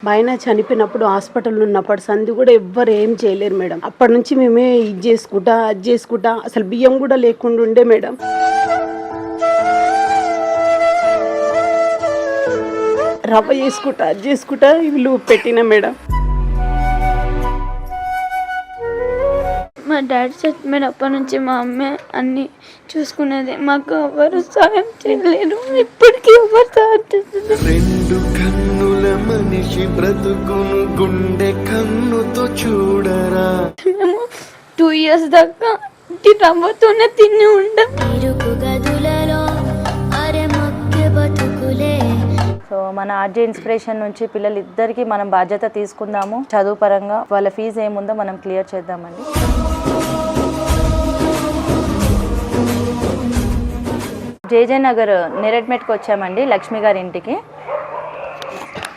ఆయన చనిపోయినప్పుడు హాస్పిటల్ ఉన్నప్పుడు సంధి కూడా ఎవ్వరు ఏం చేయలేరు మేడం. అప్పటి నుంచి మేమే ఇది చేసుకుంటా అది చేసుకుంటా అసలు బియ్యం కూడా లేకుండా ఉండే మేడం. రవ్వ చేసుకుంటా అది చేసుకుంటా వీళ్ళు పెట్టిన మేడం. మా డాడీ చచ్చిపోయినప్పటి నుంచి మా అమ్మే అన్ని చూసుకునేది. మాకు ఎవరు సాయం చేయలేరు, ఇప్పటికీ ఎవరు సాయం చేస్తుంది. రెండు కన్నుల మనిషి బ్రతుకును గుండె కన్నుతో చూడరా. మేము 2 years దాకా ఇంటి రవ్వతోనే తిని ఉండం. సో మన ఆర్జే ఇన్స్పిరేషన్ నుంచి పిల్లలిద్దరికి మనం బాధ్యత తీసుకుందాము. చదువు పరంగా వాళ్ళ ఫీజు ఏముందో మనం క్లియర్ చేద్దామండి. జేజే నగర్ నేరెడ్మెట్కి వచ్చామండి, లక్ష్మి గారి ఇంటికి.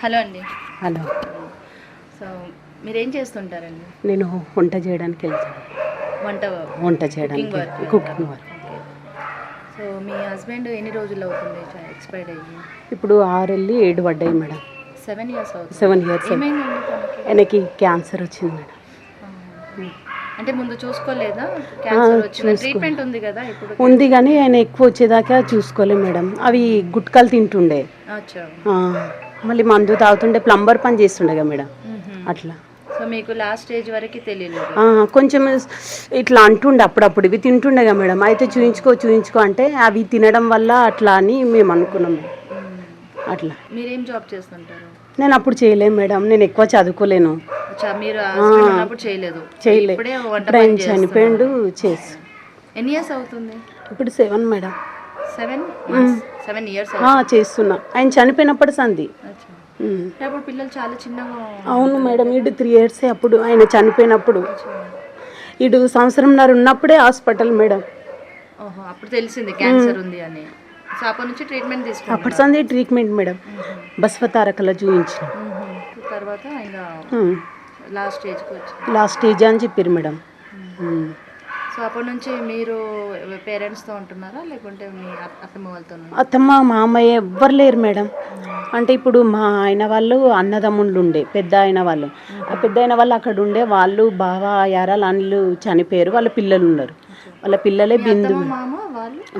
హలో అండి. హలో. సో మీరేం చేస్తుంటారండి? నేను వంట చేయడానికి వెళ్తాను. వంట చేయడానికి కుకింగ్ వర్క్. సో మీ హస్బెండ్ ఎన్ని రోజులు అవుతుంది ఎక్స్పైర్డ్ అయ్యి? ఇప్పుడు 6 వెళ్ళి 7 పడ్డాయి మేడం. 7 years అవుతుంది. 7 years. ఆయనకి క్యాన్సర్ వచ్చింది మేడం. అంటే ముందు చూసుకోలేదా? క్యాన్సర్ వచ్చింది, ట్రీట్మెంట్ ఉంది కదా ఇప్పుడు? ఉంది కానీ ఆయన ఎక్కువ వచ్చేదాకా చూసుకోలే మేడం. అవి గుట్కాలు తింటుండే, మళ్ళీ మందు తాగుతుండే, ప్లంబర్ పని చేస్తుండే మేడం. అట్లా. సో మీకు లాస్ట్ స్టేజ్ వరకు తెలియలేదు? కొంచెం ఇట్లా అంటుండే అప్పుడప్పుడు, ఇవి తింటుండేగా మేడం. అయితే చూయించుకో అంటే అవి తినడం వల్ల అట్లా అని మేము అనుకున్నాం. అట్లా. మీరేం జాబ్ చేస్తుంటారు? నేను అప్పుడు చేయలేను మేడం, నేను ఎక్కువ చదువుకోలేను. చేయలేదు. చనిపోయిండు చేసి. ఎన్ని ఇయర్స్ అవుతుంది ఇప్పుడు? 7 మేడం. 7 years చేస్తున్నా. ఆయన చనిపోయినప్పుడు సంధి. అప్పుడు పిల్లలు చాలా చిన్నగా. అవును మేడం, ఇటు 3 years అప్పుడు ఆయన చనిపోయినప్పుడు. ఇటు 1.5 సంవత్సరం ఉన్నప్పుడే హాస్పిటల్ మేడం. ఓహో, అప్పుడు తెలిసింది క్యాన్సర్ ఉంది అని. సో అప్పటి నుంచి ట్రీట్మెంట్ తీసుకున్నాం. అప్పటి సంది ట్రీట్మెంట్ మేడం. బస్వతారకలో చూపించిన తర్వాత లాస్ట్ స్టేజ్ అని చెప్పారు మేడం. సో అప్పటి నుంచి మీరు పేరెంట్స్తో ఉంటున్నారా లేకుంటే మీ అత్తమ్మ వాళ్ళతో? అత్తమ్మ మామయ్య ఎవ్వరు లేరు మేడం. అంటే ఇప్పుడు మా ఆయన వాళ్ళు అన్నదమ్ముళ్ళు ఉండే, పెద్ద ఆయన వాళ్ళు. ఆ పెద్ద అయిన వాళ్ళు అక్కడ ఉండే, వాళ్ళు బావ యారాలు అన్నిళ్ళు చనిపోయారు. వాళ్ళ పిల్లలు ఉన్నారు. వాళ్ళ పిల్లలే బిందు.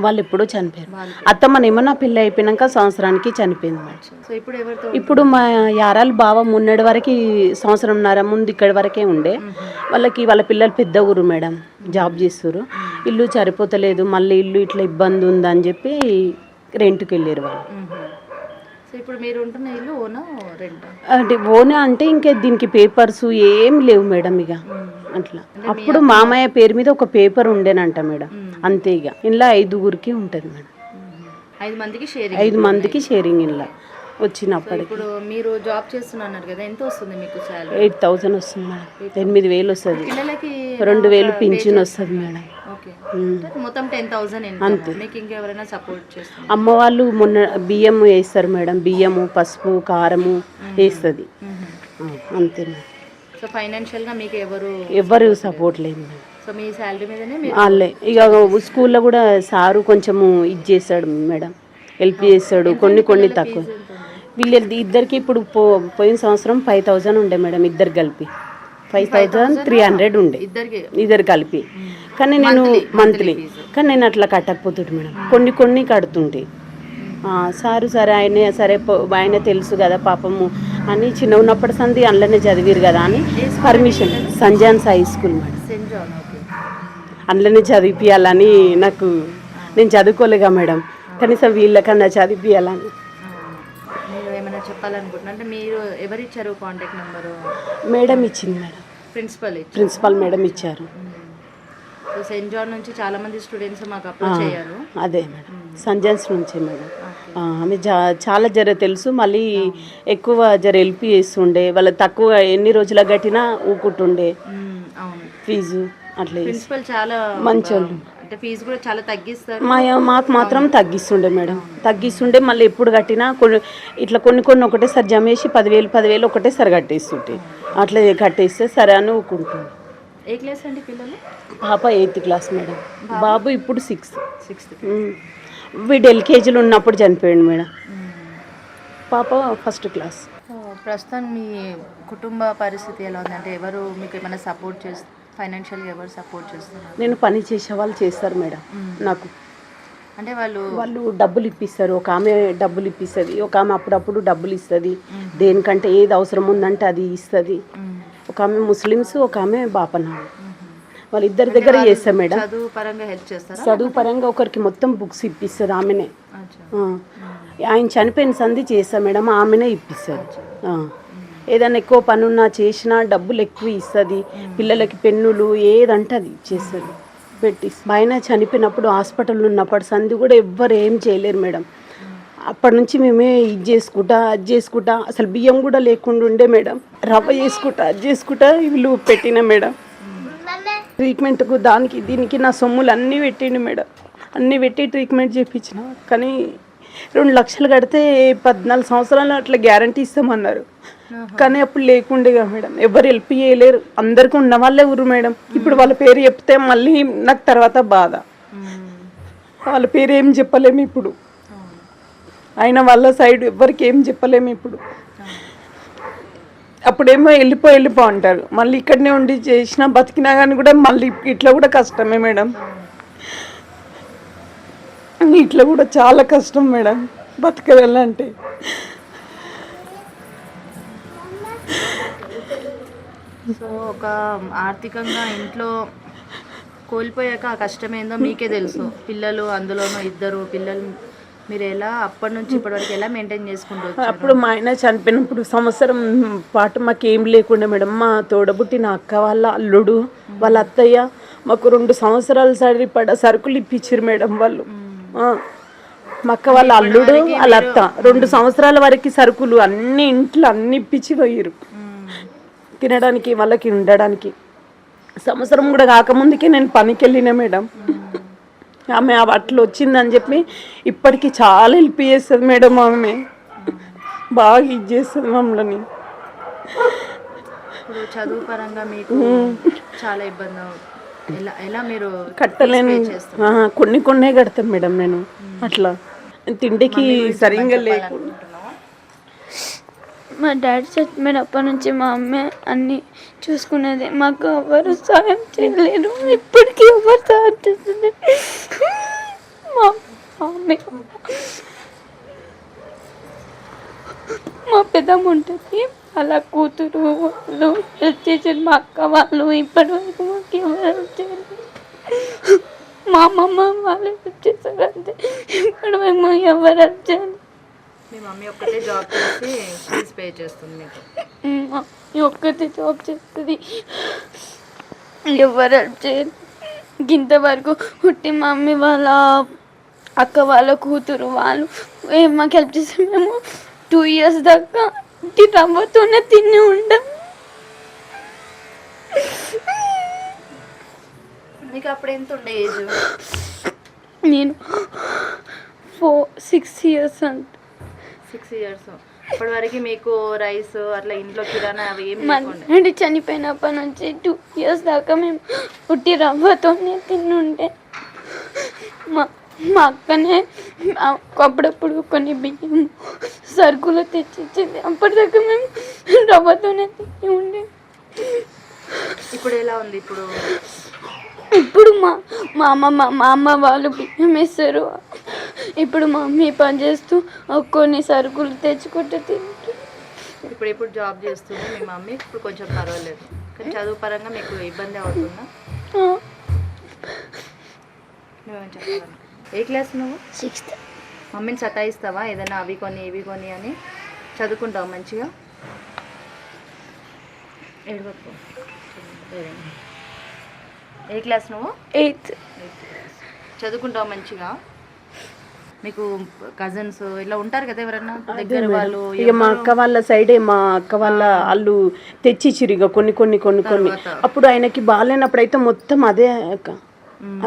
వాళ్ళు ఎప్పుడూ చనిపోయారు. అత్తమ్మనేమో నా పిల్ల అయిపోయినాక సంవత్సరానికి చనిపోయింది మేడం. ఇప్పుడు మా యారాలు బావ మొన్నటి వరకు 1.5 సంవత్సరంన్నర ముందు ఇక్కడి వరకే ఉండే. వాళ్ళ పిల్లలు పెద్ద ఊరు మేడం, జాబ్ చేస్తారు. ఇల్లు సరిపోతలేదు, మళ్ళీ ఇల్లు ఇట్లా ఇబ్బంది ఉందని చెప్పి రెంట్కి వెళ్ళారు వాళ్ళు. ఇప్పుడు మీరు ఉంటున్న ఇల్లు ఓనా రెంట్? అంటే ఓనా అంటే ఇంకా దీనికి పేపర్స్ ఏం లేవు మేడం. ఇక అట్లా. అప్పుడు మామయ్య పేరు మీద ఒక పేపర్ ఉండేనంట మేడం, అంతే. ఇక ఇంట్లో 5గురికి ఉంటుంది మేడం. 5 మందికి షేరింగ్ ఇంట్లో వచ్చినప్పటికి. ఇప్పుడు మీరు జాబ్ చేస్తున్నారు కదా, ఎంత వస్తుంది మీకు సాలరీ? 8,000 వస్తుంది మేడం. 8,000 వస్తుంది. పిల్లలకి 2,000 పింఛన్ వస్తుంది మేడం. మొత్తం 10,000 అంతే. మీకు ఇంకెవరైనా సపోర్ట్ చేస్తారు? అమ్మ వాళ్ళు మొన్న బియ్యం వేస్తారు మేడం. బియ్యము, పసుపు, కారము వేస్తుంది, అంతే మేడం. సో ఫైనాన్షియల్గా మీకు ఎవరు సపోర్ట్ లేదు మేడం. సో మీ శాలరీ మీదనే వాళ్ళే. ఇక స్కూల్లో కూడా సారు కొంచెము ఇది చేస్తాడు మేడం, హెల్ప్ చేస్తాడు. కొన్ని తక్కువ. వీళ్ళ ఇద్దరికి ఇప్పుడు పోయిన సంవత్సరం 5,000 ఉండే మేడం, ఇద్దరు కలిపి 5,300 ఉండే ఇద్దరు కలిపి. కానీ నేను మంత్లీ, కానీ నేను అట్లా కట్టకపోతుంటే మేడం, కొన్ని కడుతుంటే. సారు సరే ఆయనే సరే ఆయన తెలుసు కదా పాపము అని, చిన్న ఉన్నప్పటి సంది అందులోనే చదివారు కదా అని పర్మిషన్. సంజాన్ హై స్కూల్ మేడం, అందులోనే చదివిపియాలని. నాకు నేను చదువుకోలేగా మేడం, కనీసం వీళ్ళకన్నా చదివిపియాలని. ఏమైనా చెప్పాలనుకుంటున్నా అంటే మీరు ఎవరిచ్చారు కాంటాక్ట్ నెంబరు? మేడం ఇచ్చింది మేడం, ప్రిన్సిపల్ మేడం ఇచ్చారు. సెయింట్ జాన్ నుంచి చాలా మంది స్టూడెంట్స్ మాకు అప్రోచ్ అయ్యారు. అదే మేడం, సంజాన్స్ నుంచి మేడం. ఆమె చాలా తెలుసు. మళ్ళీ ఎక్కువ హెల్ప్ చేస్తుండే. వాళ్ళు తక్కువ ఎన్ని రోజులకు కట్టినా ఊకుంటుండే ఫీజు. అట్లా ప్రిన్సిపల్ చాలా మంచోళ్ళు. అంటే ఫీజు కూడా చాలా తగ్గిస్తారు. మాకు మాత్రం తగ్గిస్తుండే మేడం, తగ్గిస్తుండే. మళ్ళీ ఎప్పుడు కట్టినా ఇట్లా కొన్ని ఒకటేసారి జమేసి 10,000 ఒకటేసారి కట్టేస్తుంటే, అట్లా కట్టేస్తే సరే అని ఊకుంటుండే. ఏ క్లాస్ అండి పిల్లలు? పాప 8th క్లాస్ మేడం, బాబు ఇప్పుడు 6th. వీడు LKGలో ఉన్నప్పుడు చనిపోయాడు మేడం. పాప 1st క్లాస్. ప్రస్తుతం మీ కుటుంబ పరిస్థితి ఎలా ఉంది? అంటే ఎవరు మీకు ఏమైనా సపోర్ట్ చేస్తారు? ఫైనాన్షియల్గా ఎవరు సపోర్ట్ చేస్తున్నారు? నేను పని చేసే వాళ్ళు చేస్తారు మేడం నాకు. అంటే వాళ్ళు డబ్బులు ఇప్పిస్తారు. ఒక ఆమె డబ్బులు ఇప్పిస్తుంది, ఒక ఆమె అప్పుడప్పుడు డబ్బులు ఇస్తుంది. దేనికంటే ఏది అవసరం ఉందంటే అది ఇస్తుంది. ఒక ఆమె ముస్లిమ్స్, ఒక ఆమె బాపనాడు. వాళ్ళిద్దరి దగ్గర చేస్తాం మేడం. చదువు పరంగా హెల్ప్ చేస్తారా? చదువు పరంగా ఒకరికి మొత్తం బుక్స్ ఇప్పిస్తుంది ఆమెనే. ఆయన చనిపోయిన సంధి చేస్తాం మేడం, ఆమెనే ఇప్పిస్తుంది. ఏదైనా ఎక్కువ పని ఉన్నా చేసినా డబ్బులు ఎక్కువ ఇస్తుంది. పిల్లలకి పెన్నులు ఏదంటే అది ఇచ్చేస్తుంది పెట్టి. ఆయన చనిపోయినప్పుడు హాస్పిటల్ ఉన్నప్పుడు సంధి కూడా ఎవ్వరు ఏం చేయలేరు మేడం. అప్పటి నుంచి మేమే ఇది చేసుకుంటా అది చేసుకుంటా, అసలు బియ్యం కూడా లేకుండా ఉండే మేడం. రవ్వ చేసుకుంటా అది చేసుకుంటా వీళ్ళు పెట్టిన మేడం. ట్రీట్మెంట్కు దానికి దీనికి నా సొమ్ములు అన్నీ పెట్టిండు మేడం. అన్నీ పెట్టి ట్రీట్మెంట్ చేయించిన. కానీ 2 లక్షలు కడితే 14 సంవత్సరాలు అట్లా గ్యారంటీ ఇస్తామన్నారు. కానీ అప్పుడు లేకుండేగా మేడం, ఎవరు హెల్ప్ చేయలేరు. అందరికీ ఉన్న వాళ్ళే ఊరు మేడం. ఇప్పుడు వాళ్ళ పేరు చెప్తే మళ్ళీ నాకు తర్వాత బాధ. వాళ్ళ పేరు ఏం చెప్పలేము ఇప్పుడు. ఆయన వాళ్ళ సైడ్ ఎవరికి ఏం చెప్పలేము ఇప్పుడు. అప్పుడేమో వెళ్ళిపో అంటారు. మళ్ళీ ఇక్కడనే ఉండి చేసినా బతికినా కానీ కూడా మళ్ళీ ఇట్లా కూడా కష్టమే మేడం. ఇట్లా కూడా చాలా కష్టం మేడం బతకవాలంటే. సో ఒక ఆర్థికంగా ఇంట్లో కోల్పోయాక ఆ కష్టం ఏందో మీకే తెలుసు. పిల్లలు అందులోనూ 2 పిల్లలు, మీరు ఎలా అప్పటి నుంచి ఇప్పటివరకు ఎలా మెయింటైన్ చేసుకుంటూ వచ్చారు? అప్పుడు మా ఆయన చనిపోయినప్పుడు సంవత్సరం పాటు మాకు ఏం లేకుండా మేడం. మా తోడబుట్టిన అక్క వాళ్ళ అల్లుడు వాళ్ళ అత్తయ్య మాకు 2 సంవత్సరాలు సరిపడ సరుకులు ఇప్పించారు మేడం వాళ్ళు. మా అక్క వాళ్ళ అల్లుడు వాళ్ళ అత్త 2 సంవత్సరాల వరకు సరుకులు అన్ని ఇంట్లో అన్ని ఇప్పించి పోయారు. తినడానికి వాళ్ళకి ఉండడానికి. సంవత్సరం కూడా కాకముందుకే నేను పనికి వెళ్ళిన మేడం. ఆమె అట్లా వచ్చిందని చెప్పి ఇప్పటికీ చాలా హెల్ప్ చేస్తుంది మేడం. ఆమె బాగా ఇది చేస్తుంది మమ్మల్ని. ఇప్పుడు చదువు పరంగా మీకు చాలా ఇబ్బంది. ఎలా మీరు కట్టలేను. కొన్ని కడతాం మేడం నేను. అట్లా తిండికి సరిగ్గా లేకుండా. మా డాడీ చచ్చిపోయినప్పటి నుంచి మా అమ్మే అన్నీ చూసుకునేది. మాకు ఎవరు సాయం చేయలేరు. ఇప్పటికీ ఎవరు సాయం చేస్తుంది మా మమ్మీ. మా పెద్దమ్మ ఉంటుంది, అలా కూతురు వాళ్ళు హెల్ప్ చేసేది. మా అక్క వాళ్ళు ఇప్పటి వరకు మాకు ఎవరు హెల్ప్ చేయలేదు. మా అమ్మమ్మ వాళ్ళు హెల్ప్ చేశారు అంతే. ఇప్పుడు మేము ఎవరు హెల్ప్ చేయాలి? మీ మమ్మీ ఒక్కటే జాబ్ చేసి ఫీజ్ పే చేస్తుంది మీకు? ఒక్కతే జాబ్ చేస్తుంది, ఎవరు హెల్ప్ చేయరు. ఇంతవరకు పుట్టి మమ్మీ వాళ్ళ అక్క వాళ్ళ కూతురు వాళ్ళు మాకు హెల్ప్ చేసి మేము 2 years దాకా రవ్వతోనే తిని ఉండం. మీకు అప్పుడు ఎంత ఉండే ఏజ్? నేను 6 years అంట. 6 years. అప్పటి వరకు మీకు రైస్ అట్లా ఇంట్లో కిరాణా అవి ఏం అంటే చనిపోయినప్పటి నుంచి 2 years దాకా మేము పుట్టి రవ్వతోనే తిని ఉండే. మా అక్కనే అప్పుడప్పుడు కొన్ని బియ్యం సరుకులు తెచ్చిచ్చింది. అప్పటిదాకా మేము రవ్వతోనే తిని ఉండే. ఇప్పుడు ఎలా ఉంది? ఇప్పుడు మా అమ్మ వాళ్ళు బియ్యం వేస్తారు. ఇప్పుడు మా మమ్మీ పని చేస్తూ కొన్ని సరుకులు తెచ్చుకుంటూ తింటారు. ఇప్పుడు జాబ్ చేస్తుంది మీ మమ్మీ. ఇప్పుడు కొంచెం పర్వాలేదు. కానీ చదువు పరంగా మీకు ఇబ్బంది అవుతుందా? నువ్వేం చెప్పాలి? ఏ క్లాస్ నువ్వు? 6th. మమ్మీని సతాయిస్తావా ఏదైనా అవి కొని ఇవి కొని అని? చదువుకుంటావు మంచిగా? ఏ క్లాస్ నువ్వు? 8th. చదువుకుంటావు మంచిగా? మీకు కజిన్స్ ఇట్లా ఉంటారు కదా ఎవరన్నా దగ్గర వాళ్ళు? ఇక మా అక్క వాళ్ళ సైడే మా అక్క వాళ్ళ వాళ్ళు తెచ్చిచ్చిరు ఇక కొన్ని. అప్పుడు ఆయనకి బాగాలేనప్పుడు అయితే మొత్తం అదే అక్క,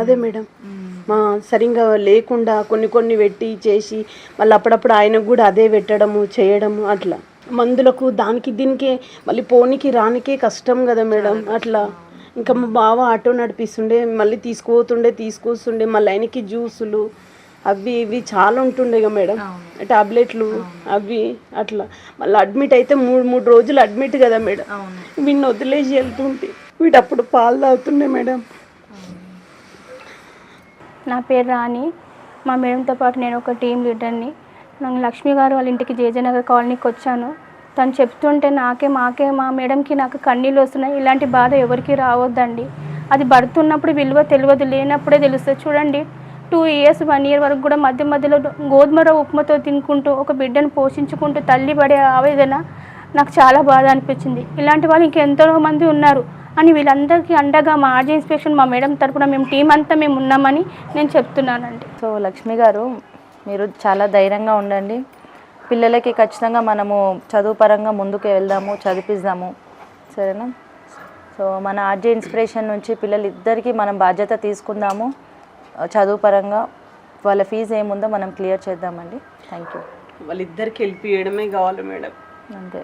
అదే మేడం. మా సరిగ్గా లేకుండా కొన్ని పెట్టి చేసి మళ్ళీ అప్పుడప్పుడు ఆయనకు కూడా అదే పెట్టడము చేయడము. అట్లా మందులకు దానికి దీనికి మళ్ళీ పోనీకి రానికే కష్టం కదా మేడం. అట్లా ఇంకా మా బావ ఆటో నడిపిస్తుండే, మళ్ళీ తీసుకొస్తుండే మళ్ళీ ఆయనకి జ్యూసులు అవి ఇవి చాలా ఉంటుండేగా మేడం, అవును. టాబ్లెట్లు అవి అట్లా. మళ్ళీ అడ్మిట్ అయితే 3 రోజులు అడ్మిట్ కదా మేడం. అవును. వీడిని వదిలేసి వెళ్తుంటే వీడప్పుడు పాలు తాగుతుండే మేడం. నా పేరు రాణి. మా మేడంతో పాటు నేను ఒక టీం లీడర్ని. నేను లక్ష్మి గారు వాళ్ళ ఇంటికి జేజేనగర్ కాలనీకి వచ్చాను. తను చెప్తుంటే మా మేడంకి నాకు కన్నీళ్ళు వస్తున్నాయి. ఇలాంటి బాధ ఎవరికి రావద్దండి. అది పడుతున్నప్పుడు విలువ తెలియదు, లేనప్పుడే తెలుస్తుంది. చూడండి 2 years 1 year వరకు కూడా మధ్య మధ్యలో గోధుమ రవ్వ ఉప్మాతో తినుకుంటూ ఒక బిడ్డను పోషించుకుంటూ తల్లి పడే ఆవేదన నాకు చాలా బాధ అనిపించింది. ఇలాంటి వాళ్ళు ఇంకెంతో మంది ఉన్నారు అని వీళ్ళందరికీ అండగా మా ఆర్జీ ఇన్స్పెక్షన్ మా మేడం తరపున మేము టీం అంతా మేము ఉన్నామని నేను చెప్తున్నానండి. సో లక్ష్మి గారు, మీరు చాలా ధైర్యంగా ఉండండి. పిల్లలకి ఖచ్చితంగా మనము చదువు పరంగా ముందుకు వెళ్దాము, చదివిద్దాము, సరేనా? సో మన ఆర్జీ ఇన్స్పిరేషన్ నుంచి పిల్లలిద్దరికీ మనం బాధ్యత తీసుకుందాము. చదువు పరంగా వాళ్ళ ఫీజు ఏముందో మనం క్లియర్ చేద్దామండి. Thank you. వాళ్ళిద్దరికి హెల్ప్ చేయడమే కావాలి మేడం. అంతే.